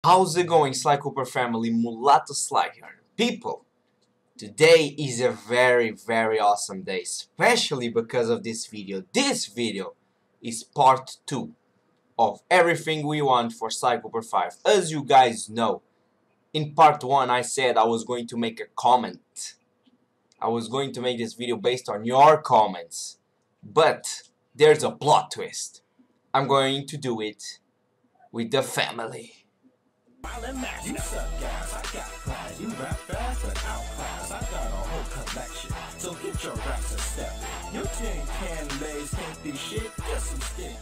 How's it going, Sly Cooper family? Mulatosly here. People, today is a very awesome day, especially because of this video. This video is part 2 of everything we want for Sly Cooper 5. As you guys know, in part 1 I said I was going to make a comment. I was going to make this video based on your comments. But there's a plot twist. I'm going to do it with the family. You suck guys, I got pride. You rap fast but outclass. I got a whole collection, so get your raps a step. Your tin can lays can't be shit, just some stick.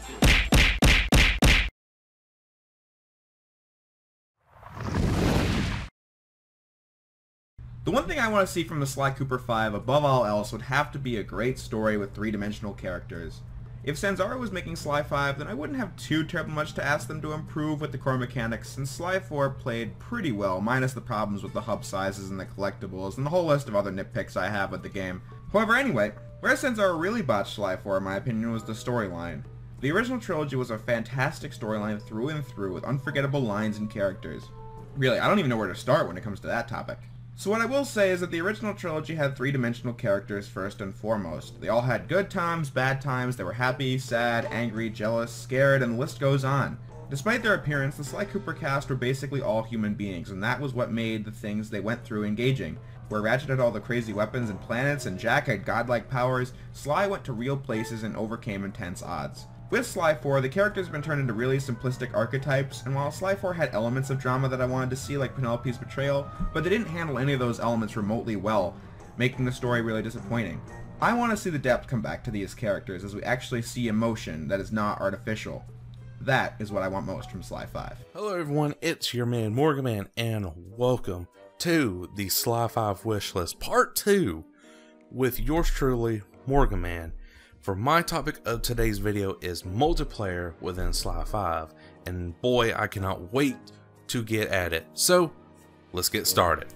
The one thing I want to see from the Sly Cooper 5 above all else would have to be a great story with three-dimensional characters. If Sanzara was making Sly 5, then I wouldn't have too terribly much to ask them to improve with the core mechanics, since Sly 4 played pretty well, minus the problems with the hub sizes and the collectibles, and the whole list of other nitpicks I have with the game. However, anyway, where Sanzara really botched Sly 4 in my opinion was the storyline. The original trilogy was a fantastic storyline through and through, with unforgettable lines and characters. Really, I don't even know where to start when it comes to that topic. So what I will say is that the original trilogy had three-dimensional characters first and foremost. They all had good times, bad times, they were happy, sad, angry, jealous, scared, and the list goes on. Despite their appearance, the Sly Cooper cast were basically all human beings, and that was what made the things they went through engaging. Where Ratchet had all the crazy weapons and planets, and Jack had godlike powers, Sly went to real places and overcame intense odds. With Sly 4, the characters have been turned into really simplistic archetypes, and while Sly 4 had elements of drama that I wanted to see, like Penelope's betrayal, but they didn't handle any of those elements remotely well, making the story really disappointing. I want to see the depth come back to these characters as we actually see emotion that is not artificial. That is what I want most from Sly 5. Hello everyone, it's your man Morgan Man, and welcome to the Sly 5 Wishlist Part 2 with yours truly, Morgan Man. For my topic of today's video is multiplayer within Sly 5, and boy, I cannot wait to get at it. So, let's get started.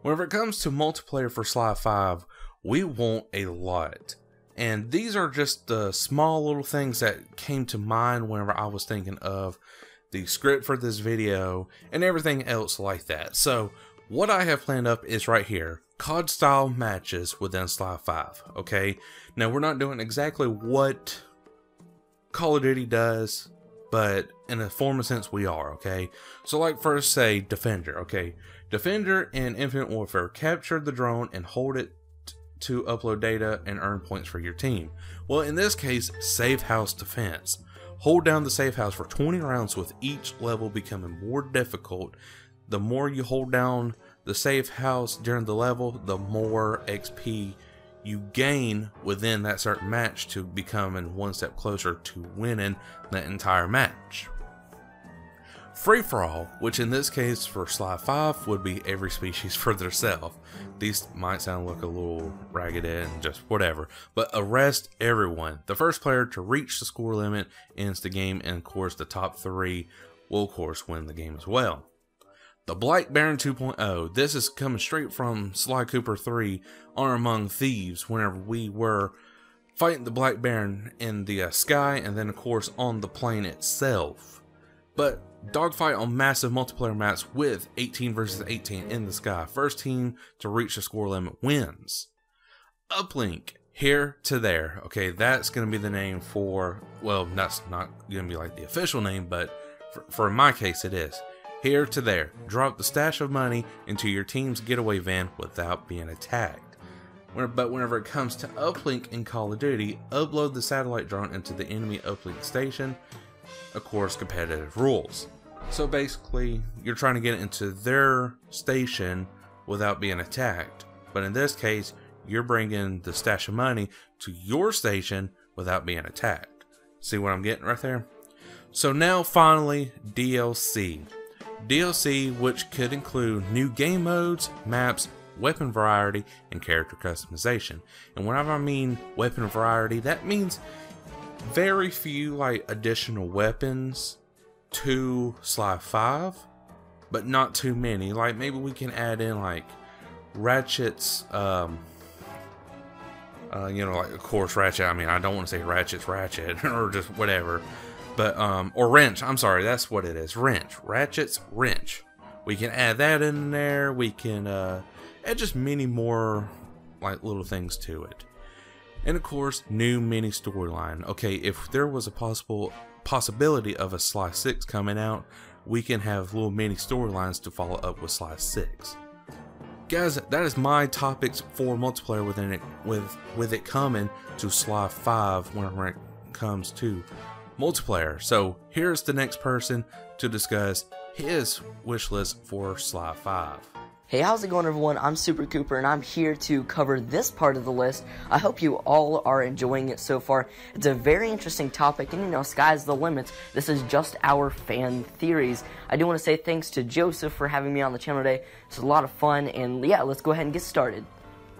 Whenever it comes to multiplayer for Sly 5, we want a lot. And these are just the small little things that came to mind whenever I was thinking of the script for this video and everything else like that. So, what I have planned up is right here. COD style matches within Sly 5, okay? Now we're not doing exactly what Call of Duty does, but in a form of sense we are, okay? So like first say Defender, okay? Defender in Infinite Warfare, capture the drone and hold it to upload data and earn points for your team. Well, in this case, Safe House Defense. Hold down the safe house for 20 rounds, with each level becoming more difficult. The more you hold down the safe house during the level, the more XP you gain within that certain match to becoming one step closer to winning that entire match. Free for all, which in this case for Sly 5 would be every species for themselves. These might sound like a little ragged and just whatever, but arrest everyone. The first player to reach the score limit ends the game, and of course the top 3 will of course win the game as well. The Black Baron 2.0, this is coming straight from Sly Cooper 3, Honor Among Thieves, whenever we were fighting the Black Baron in the sky, and then of course on the plane itself. But dogfight on massive multiplayer maps with 18 versus 18 in the sky. First team to reach the score limit wins. Uplink, here to there. Okay, that's going to be the name for, well, that's not going to be like the official name, but for my case it is. Here to there, drop the stash of money into your team's getaway van without being attacked. But whenever it comes to uplink in Call of Duty, upload the satellite drone into the enemy uplink station. Of course, competitive rules. So basically, you're trying to get into their station without being attacked. But in this case, you're bringing the stash of money to your station without being attacked. See what I'm getting right there? So now finally, DLC. DLC, which could include new game modes, maps, weapon variety, and character customization. And whenever I mean weapon variety, that means very few like additional weapons to Sly 5, but not too many. Like maybe we can add in like Ratchet's you know, like of course Ratchet, I mean I don't want to say Ratchet's Ratchet or just whatever, But, or wrench, I'm sorry, that's what it is. Wrench. Ratchet's wrench. We can add that in there. We can add just many more like little things to it. And of course, new mini storyline. Okay, if there was a possibility of a Sly 6 coming out, we can have little mini storylines to follow up with Sly 6. Guys, that is my topics for multiplayer within it, with it coming to Sly 5 whenever it comes to multiplayer. So here's the next person to discuss his wish list for Sly 5. Hey, how's it going, everyone? I'm Super Cooper, and I'm here to cover this part of the list. I hope you all are enjoying it so far. It's a very interesting topic, and you know, sky's the limit. This is just our fan theories. I do want to say thanks to Joseph for having me on the channel today. It's a lot of fun, and yeah, let's go ahead and get started.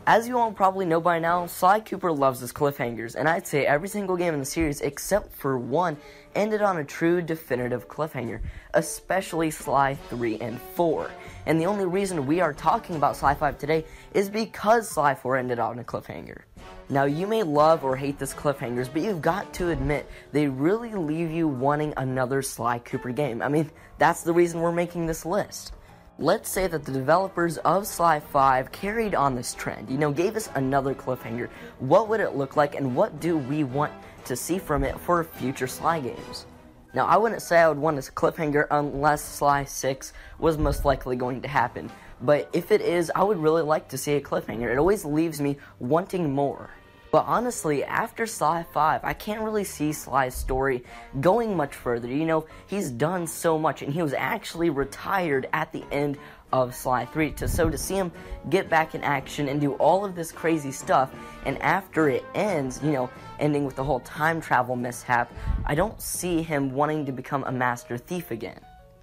As you all probably know by now, Sly Cooper loves his cliffhangers, and I'd say every single game in the series, except for one, ended on a true definitive cliffhanger, especially Sly 3 and 4. And the only reason we are talking about Sly 5 today is because Sly 4 ended on a cliffhanger. Now, you may love or hate this cliffhangers, but you've got to admit, they really leave you wanting another Sly Cooper game. I mean, that's the reason we're making this list. Let's say that the developers of Sly 5 carried on this trend, you know, gave us another cliffhanger. What would it look like, and what do we want to see from it for future Sly games? Now, I wouldn't say I would want a cliffhanger unless Sly 6 was most likely going to happen. But if it is, I would really like to see a cliffhanger. It always leaves me wanting more. But honestly, after Sly 5, I can't really see Sly's story going much further. You know, he's done so much, and he was actually retired at the end of Sly 3. So to see him get back in action and do all of this crazy stuff, and after it ends, you know, ending with the whole time travel mishap, I don't see him wanting to become a master thief again.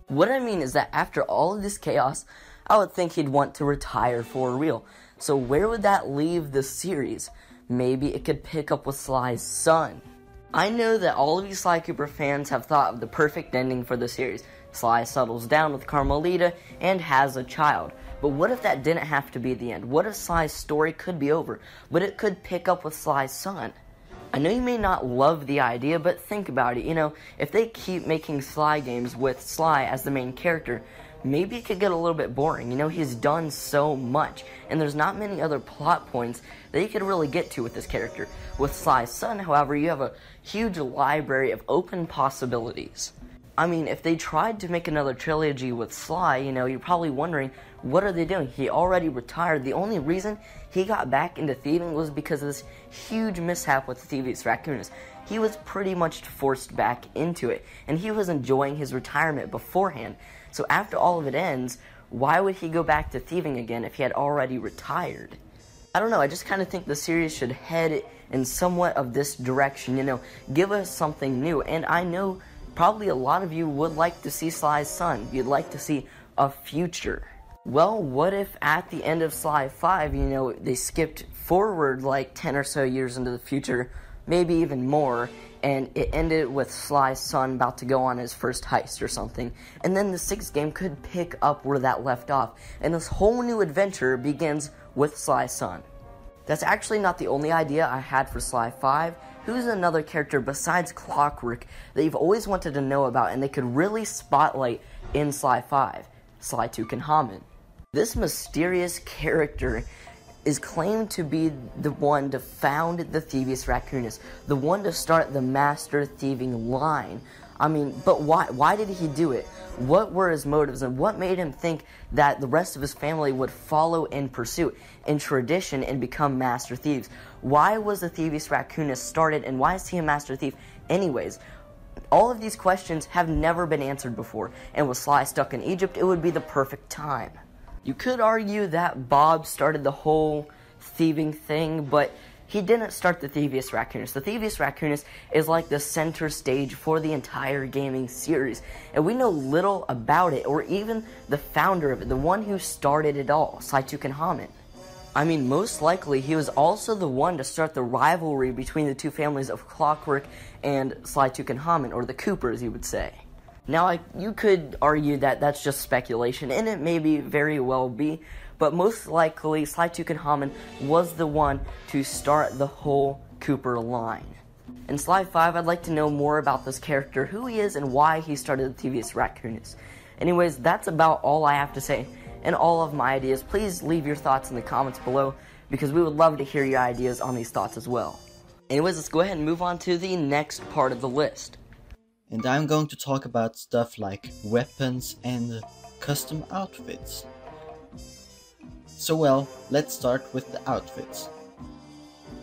What I mean is that after all of this chaos, I would think he'd want to retire for real. So where would that leave the series? Maybe it could pick up with Sly's son. I know that all of you Sly Cooper fans have thought of the perfect ending for the series. Sly settles down with Carmelita and has a child. But what if that didn't have to be the end? What if Sly's story could be over, but it could pick up with Sly's son? I know you may not love the idea, but think about it. You know, if they keep making Sly games with Sly as the main character, maybe it could get a little bit boring. You know, he's done so much, and there's not many other plot points that you could really get to with this character. With Sly's son, however, you have a huge library of open possibilities. I mean, if they tried to make another trilogy with Sly, you know, you're probably wondering, what are they doing? He already retired. The only reason he got back into thieving was because of this huge mishap with the Thievius Raccoonus. He was pretty much forced back into it, and he was enjoying his retirement beforehand. So after all of it ends, why would he go back to thieving again if he had already retired? I don't know, I just kind of think the series should head in somewhat of this direction, you know, give us something new. And I know probably a lot of you would like to see Sly's son. You'd like to see a future. Well, what if at the end of Sly 5, you know, they skipped forward like 10 or so years into the future, maybe even more, and it ended with Sly's son about to go on his first heist or something, and then the 6th game could pick up where that left off, and this whole new adventure begins with Sly's son. That's actually not the only idea I had for Sly 5. Who's another character besides Clockwork that you've always wanted to know about and they could really spotlight in Sly 5? Sly Cooper. This mysterious character is claimed to be the one to found the Thievius Raccoonus, the one to start the master thieving line. I mean, but why? Why did he do it? What were his motives, and what made him think that the rest of his family would follow in pursuit, in tradition, and become master thieves? Why was the Thievius Raccoonus started, and why is he a master thief anyways? All of these questions have never been answered before, and with Sly stuck in Egypt, it would be the perfect time. You could argue that Bob started the whole thieving thing, but he didn't start the Thievius Raccoonus. The Thievius Raccoonus is like the center stage for the entire gaming series, and we know little about it, or even the founder of it, the one who started it all, Sly Cooper. I mean, most likely he was also the one to start the rivalry between the two families of Clockwork and Sly Cooper, or the Coopers, you would say. Now, you could argue that that's just speculation, and it may be very well be, but most likely Sly Cooper was the one to start the whole Cooper line. In Sly 5, I'd like to know more about this character, who he is, and why he started the Devious Raccoonus. Anyways, that's about all I have to say, and all of my ideas. Please leave your thoughts in the comments below, because we would love to hear your ideas on these thoughts as well. Anyways, let's go ahead and move on to the next part of the list. And I'm going to talk about stuff like weapons and custom outfits. So well, let's start with the outfits.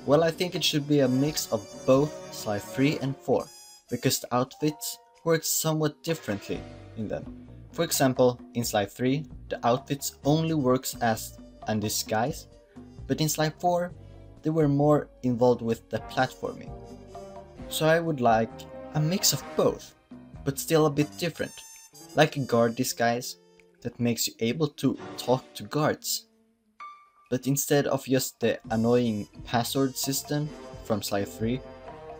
Well, I think it should be a mix of both Sly 3 and 4, because the outfits work somewhat differently in them. For example, in Sly 3, the outfits only works as a disguise, but in Sly 4, they were more involved with the platforming. So I would like a mix of both, but still a bit different, like a guard disguise that makes you able to talk to guards. But instead of just the annoying password system from Sly 3,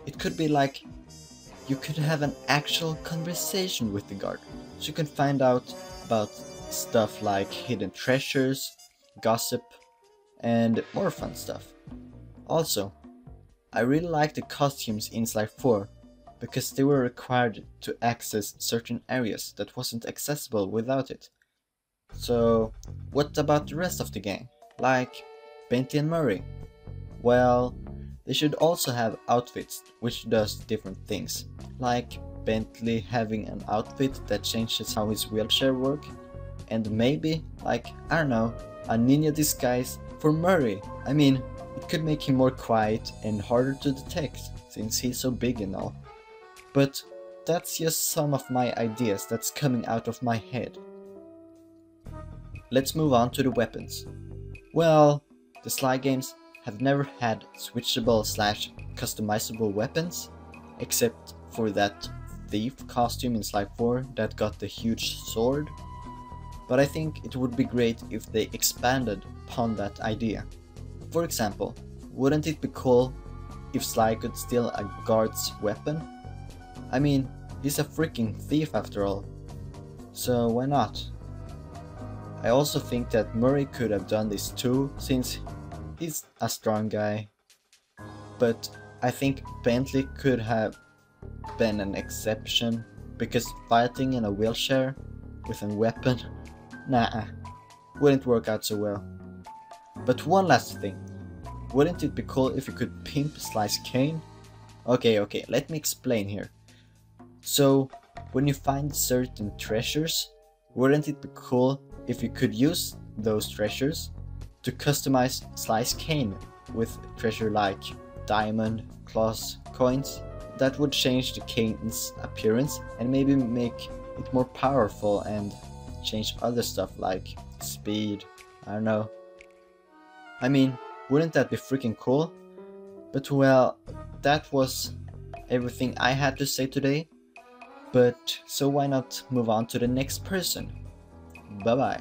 it could be like you could have an actual conversation with the guard, so you can find out about stuff like hidden treasures, gossip, and more fun stuff. Also, I really like the costumes in Sly 4, because they were required to access certain areas that wasn't accessible without it. So, what about the rest of the gang? Like Bentley and Murray? Well, they should also have outfits which does different things, like Bentley having an outfit that changes how his wheelchair works, and maybe, like, I don't know, a ninja disguise for Murray. I mean, it could make him more quiet and harder to detect, since he's so big and all. But that's just some of my ideas that's coming out of my head. Let's move on to the weapons. Well, the Sly games have never had switchable / customizable weapons, except for that thief costume in Sly 4 that got the huge sword. But I think it would be great if they expanded upon that idea. For example, wouldn't it be cool if Sly could steal a guard's weapon? I mean, he's a freaking thief after all, so why not? I also think that Murray could have done this too, since he's a strong guy. But I think Bentley could have been an exception, because fighting in a wheelchair with a weapon, nah, wouldn't work out so well. But one last thing, wouldn't it be cool if you could pimp Sly's cane? Okay, let me explain here. So, when you find certain treasures, wouldn't it be cool if you could use those treasures to customize Sly's cane with treasure like diamond, claws, coins? That would change the cane's appearance and maybe make it more powerful and change other stuff like speed, I don't know. I mean, wouldn't that be freaking cool? But well, that was everything I had to say today. But so why not move on to the next person? Bye bye.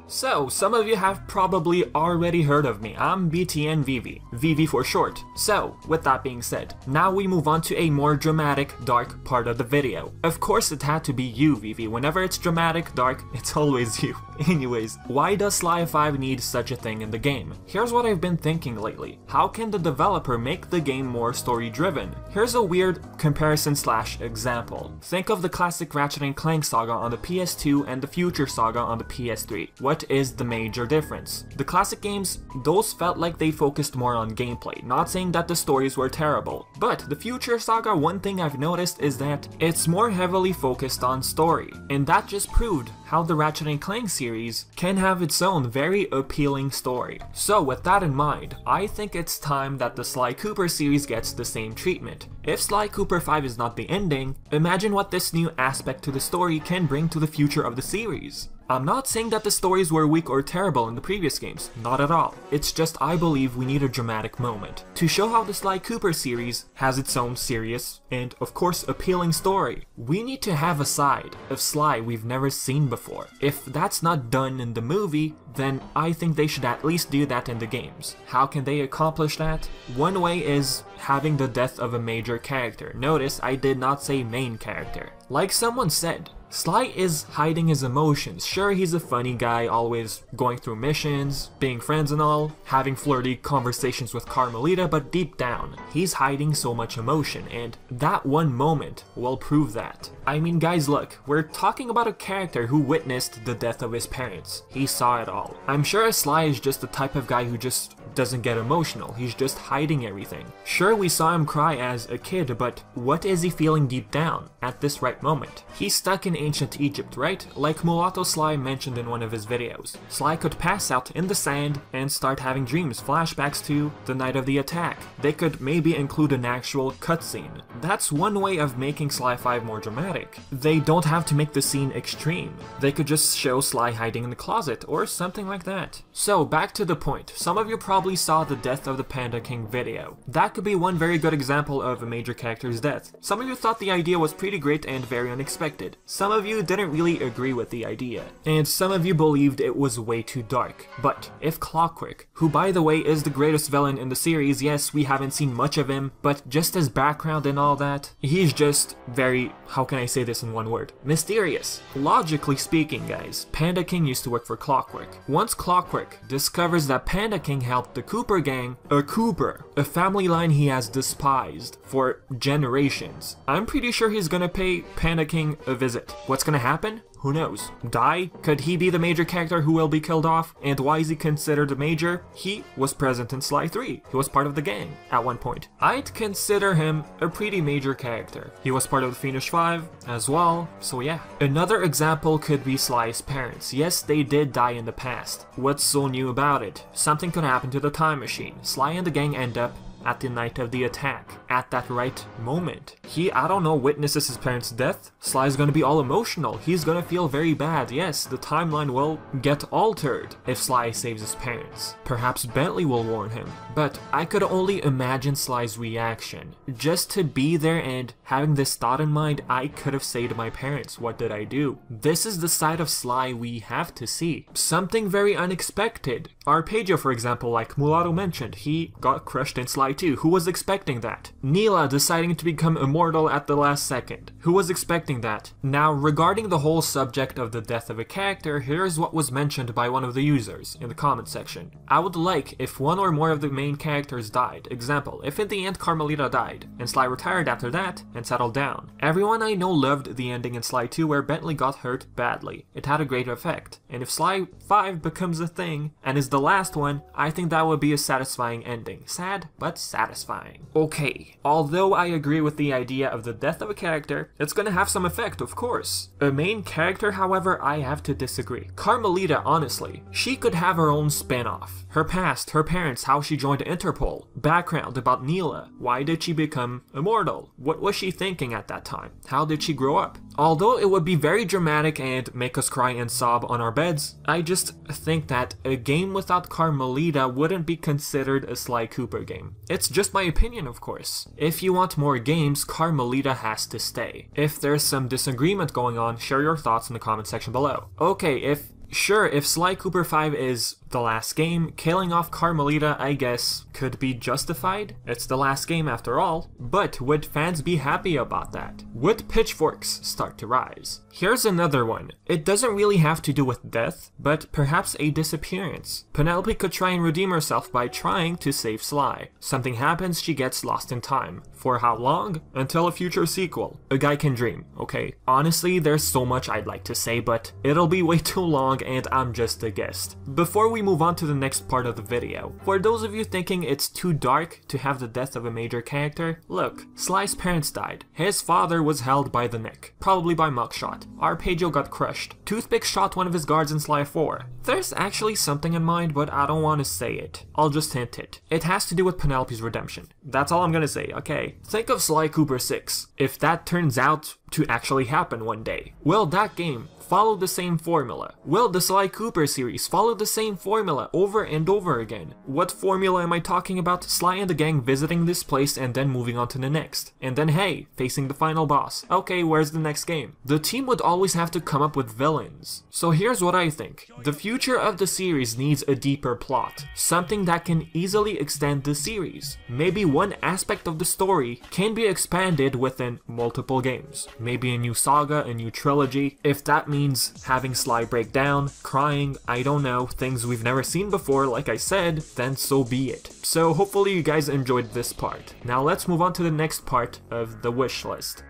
So, some of you have probably already heard of me. I'm BTN Vivi, Vivi for short. So, with that being said, now we move on to a more dramatic, dark part of the video. Of course it had to be you, Vivi. Whenever it's dramatic, dark, it's always you. Anyways, why does Sly 5 need such a thing in the game? Here's what I've been thinking lately. How can the developer make the game more story-driven? Here's a weird comparison / example. Think of the classic Ratchet & Clank saga on the PS2 and the future saga on the PS3. What is the major difference? The classic games, those felt like they focused more on gameplay, not saying that the stories were terrible. But the future saga, one thing I've noticed is that it's more heavily focused on story, and that just proved how the Ratchet & Clank series can have its own very appealing story. So with that in mind, I think it's time that the Sly Cooper series gets the same treatment. If Sly Cooper 5 is not the ending, imagine what this new aspect to the story can bring to the future of the series. I'm not saying that the stories were weak or terrible in the previous games, not at all. It's just I believe we need a dramatic moment to show how the Sly Cooper series has its own serious and, of course, appealing story. We need to have a side of Sly we've never seen before. If that's not done in the movie, then I think they should at least do that in the games. How can they accomplish that? One way is having the death of a major character. Notice I did not say main character. Like someone said, Sly is hiding his emotions. Sure, he's a funny guy, always going through missions, being friends and all, having flirty conversations with Carmelita, but deep down, he's hiding so much emotion, and that one moment will prove that. I mean, guys, look, we're talking about a character who witnessed the death of his parents. He saw it all. I'm sure Sly is just the type of guy who just doesn't get emotional. He's just hiding everything. Sure, we saw him cry as a kid, but what is he feeling deep down at this right moment? He's stuck in ancient Egypt, right? Like mulatosly mentioned in one of his videos. Sly could pass out in the sand and start having dreams, flashbacks to the night of the attack. They could maybe include an actual cutscene. That's one way of making Sly 5 more dramatic. They don't have to make the scene extreme. They could just show Sly hiding in the closet or something like that. So back to the point. Some of you probably saw the Death of the Panda King video. That could be one very good example of a major character's death. Some of you thought the idea was pretty great and very unexpected. Some of you didn't really agree with the idea. And some of you believed it was way too dark. But if Clockwork, who by the way is the greatest villain in the series, yes, we haven't seen much of him, but just his background and all that, he's just very, how can I say this in one word? Mysterious. Logically speaking, guys, Panda King used to work for Clockwork. Once Clockwork discovers that Panda King helped the Cooper gang, a family line he has despised for generations, I'm pretty sure he's gonna pay Panda King a visit. What's gonna happen? Who knows? Die? Could he be the major character who will be killed off? And why is he considered a major? He was present in Sly 3. He was part of the gang at one point. I'd consider him a pretty major character. He was part of the Fiendish 5 as well, so yeah. Another example could be Sly's parents. Yes, they did die in the past. What's so new about it? Something could happen to the time machine. Sly and the gang end up at the night of the attack, at that right moment. He, I don't know, witnesses his parents' death. Sly's gonna be all emotional. He's gonna feel very bad. Yes, the timeline will get altered if Sly saves his parents. Perhaps Bentley will warn him. But I could only imagine Sly's reaction. Just to be there and having this thought in mind, I could have saved my parents. What did I do? This is the side of Sly we have to see. Something very unexpected. Arpeggio, for example, like Mulatto mentioned, he got crushed in Sly 2. Who was expecting that? Neela deciding to become immortal at the last second. Who was expecting that? Now, regarding the whole subject of the death of a character, here's what was mentioned by one of the users in the comment section. I would like if one or more of the main characters died. Example, if in the end Carmelita died, and Sly retired after that, and settled down. Everyone I know loved the ending in Sly 2 where Bentley got hurt badly. It had a great effect. And if Sly 5 becomes a thing, and is the last one, I think that would be a satisfying ending. Sad, but satisfying. Okay, although I agree with the idea of the death of a character, it's gonna have some effect, of course. A main character, however, I have to disagree. Carmelita, honestly, she could have her own spin-off. Her past, her parents, how she joined Interpol, background about Neela, why did she become immortal, what was she thinking at that time, how did she grow up. Although it would be very dramatic and make us cry and sob on our beds, I just think that a game without Carmelita wouldn't be considered a Sly Cooper game. It's just my opinion, of course. If you want more games, Carmelita has to stay. If there's some disagreement going on, share your thoughts in the comment section below. Okay, if Sly Cooper 5 is the last game, killing off Carmelita, I guess, could be justified. It's the last game after all. But would fans be happy about that? Would pitchforks start to rise? Here's another one. It doesn't really have to do with death, but perhaps a disappearance. Penelope could try and redeem herself by trying to save Sly. Something happens, she gets lost in time. For how long? Until a future sequel. A guy can dream, okay? Honestly, there's so much I'd like to say, but it'll be way too long and I'm just a guest. Before we move on to the next part of the video, for those of you thinking it's too dark to have the death of a major character, look, Sly's parents died. His father was held by the neck, probably by muckshot. Arpeggio got crushed. Toothpick shot one of his guards in Sly 4. There's actually something in mind, but I don't want to say it. I'll just hint it. It has to do with Penelope's redemption. That's all I'm gonna say, okay? Think of Sly Cooper 6. If that turns out to actually happen one day, will that game follow the same formula? Will the Sly Cooper series follow the same formula over and over again? What formula am I talking about? Sly and the gang visiting this place and then moving on to the next. And then hey, facing the final boss. Okay, where's the next game? The team would always have to come up with villains. So here's what I think. The future of the series needs a deeper plot. Something that can easily extend the series. Maybe one aspect of the story can be expanded within multiple games. maybe a new saga, a new trilogy. If that means having Sly break down, crying, I don't know, things we've never seen before, like I said, then so be it. So hopefully you guys enjoyed this part. Now let's move on to the next part of the wish list.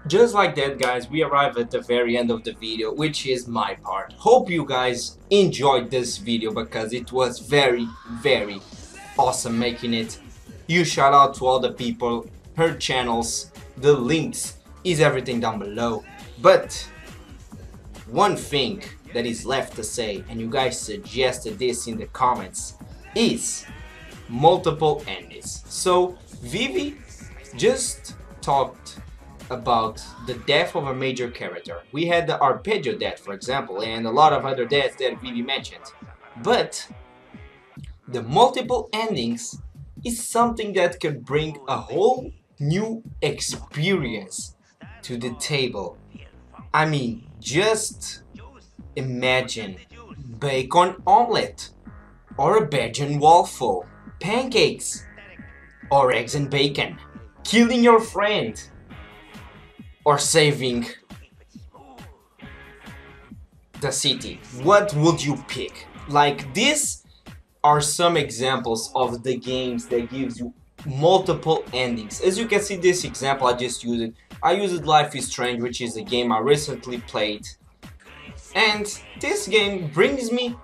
Just like that, guys, we arrive at the very end of the video, which is my part. Hope you guys enjoyed this video because it was very, very awesome making it. You shout out to all the people, her channels, the links is everything down below. But one thing that is left to say, and you guys suggested this in the comments, is multiple endings. So Vivi just talked about the death of a major character. We had the Arpeggio death, for example, and a lot of other deaths that Vivi mentioned. But the multiple endings is something that can bring a whole new experience to the table. I mean, just imagine bacon omelette, or a Belgian waffle, pancakes, or eggs and bacon, killing your friend, or saving the city. What would you pick? Like, these are some examples of the games that gives you multiple endings. As you can see, this example I just used it. I used Life is Strange, which is a game I recently played, and this game brings me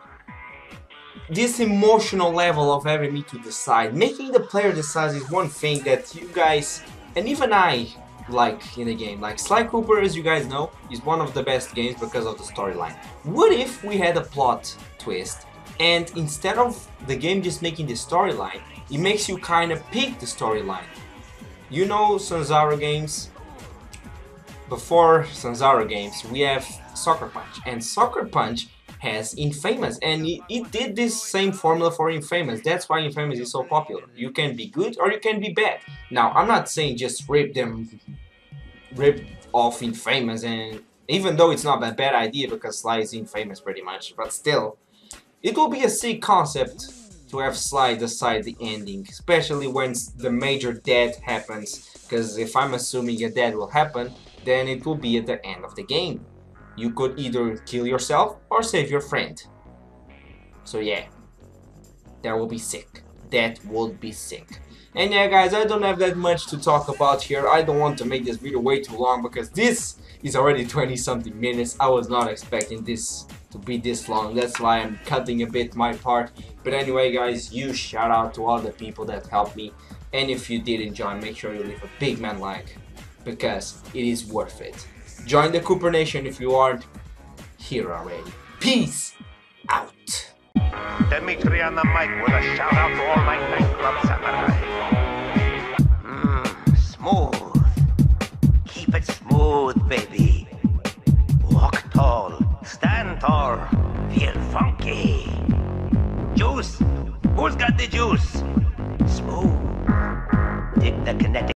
this emotional level of having me to decide. Making the player decide is one thing that you guys, and even I, like in a game. Like Sly Cooper, as you guys know, is one of the best games because of the storyline. What if we had a plot twist, and instead of the game just making the storyline, it makes you kind of pick the storyline? You know Sanzaro games? Before Sanzaro games, we have Soccer Punch, and Soccer Punch has Infamous, and it did this same formula for Infamous. That's why Infamous is so popular. You can be good or you can be bad. Now, I'm not saying just rip off Infamous, and even though it's not a bad idea because Sly is Infamous pretty much, but still, it will be a sick concept to have Sly decide the ending, especially when the major death happens, because if I'm assuming a death will happen, then it will be at the end of the game. You could either kill yourself or save your friend. So yeah, that will be sick. That would be sick. And yeah, guys, I don't have that much to talk about here. I don't want to make this video way too long because this is already 20-something minutes. I was not expecting this to be this long. That's why I'm cutting a bit my part. But anyway, guys, huge shout out to all the people that helped me. And if you did enjoy, make sure you leave a big man like, because it is worth it. Join the Cooper Nation if you aren't here already. Peace out. Dimitri on the mic with a shout out to all my nightclub samurai. Smooth. Keep it smooth, baby. Walk tall, stand tall, feel funky. Juice. Who's got the juice? Smooth. Dig the kinetic.